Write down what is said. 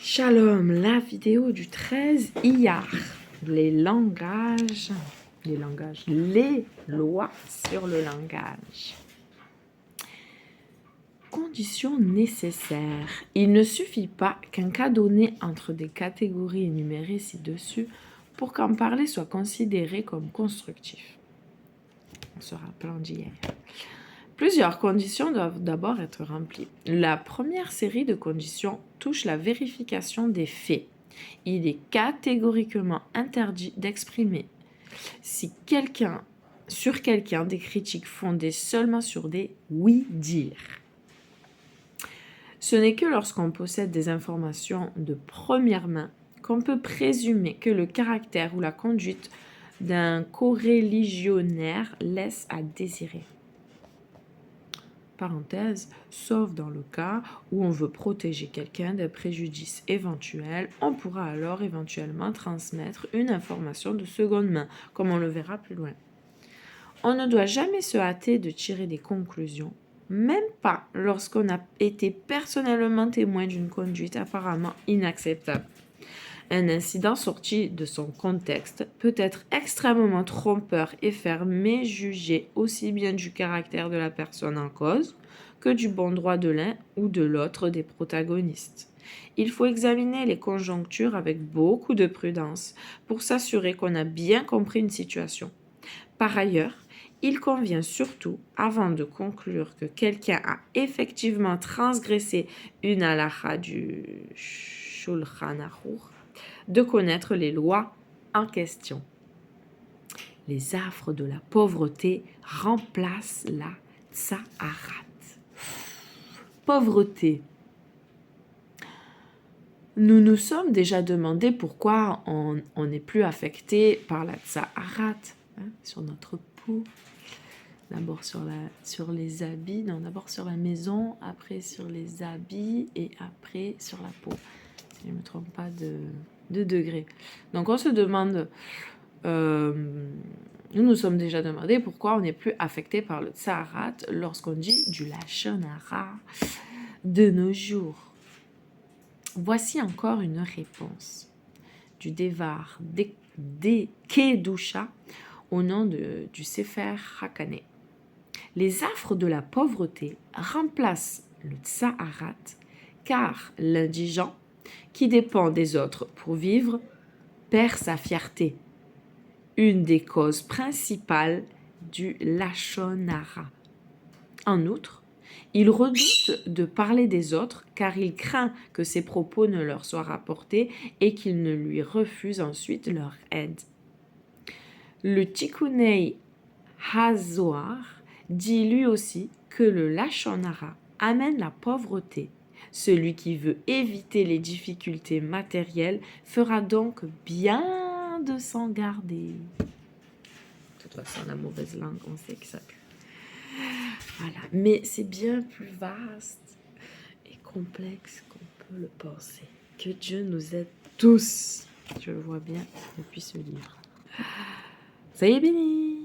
Shalom, la vidéo du 13 Iyar, les lois sur le langage. Conditions nécessaires. Il ne suffit pas qu'un cas donné entre des catégories énumérées ci-dessus pour qu'en parler soit considéré comme constructif. On se rappelle d'hier. Plusieurs conditions doivent d'abord être remplies. La première série de conditions touche la vérification des faits. Il est catégoriquement interdit d'exprimer sur quelqu'un des critiques fondées seulement sur des oui-dire. Ce n'est que lorsqu'on possède des informations de première main qu'on peut présumer que le caractère ou la conduite d'un coreligionnaire laisse à désirer. Parenthèse, sauf dans le cas où on veut protéger quelqu'un d'un préjudice éventuel, on pourra alors éventuellement transmettre une information de seconde main, comme on le verra plus loin. On ne doit jamais se hâter de tirer des conclusions, même pas lorsqu'on a été personnellement témoin d'une conduite apparemment inacceptable. Un incident sorti de son contexte peut être extrêmement trompeur et faire méjuger aussi bien du caractère de la personne en cause que du bon droit de l'un ou de l'autre des protagonistes. Il faut examiner les conjonctures avec beaucoup de prudence pour s'assurer qu'on a bien compris une situation. Par ailleurs, il convient surtout, avant de conclure que quelqu'un a effectivement transgressé une halakha du Shulchan Aruch, de connaître les lois en question. Les affres de la pauvreté remplacent la tsaharat. Pauvreté. Nous nous sommes déjà demandé pourquoi on n'est plus affecté par la tsaharat sur notre peau. D'abord sur les habits, d'abord sur la maison, après sur les habits et après sur la peau. Si je ne me trompe pas de degrés. Donc on se demande, nous nous sommes déjà demandé pourquoi on n'est plus affecté par le tsaharat lorsqu'on dit du lachon hara de nos jours. Voici encore une réponse du Devar de Kedusha au nom du Sefer Hakane. Les affres de la pauvreté remplacent le tsaharat car l'indigent qui dépend des autres pour vivre, perd sa fierté. Une des causes principales du lachon hara. En outre, il redoute de parler des autres car il craint que ses propos ne leur soient rapportés et qu'ils ne lui refusent ensuite leur aide. Le Tikkunei HaZohar dit lui aussi que le lachon hara amène la pauvreté. Celui qui veut éviter les difficultés matérielles fera donc bien de s'en garder. De toute façon, la mauvaise langue, on sait que ça pue. Voilà. Mais c'est bien plus vaste et complexe qu'on peut le penser. Que Dieu nous aide tous. Je le vois bien depuis ce livre. Soyez bénis!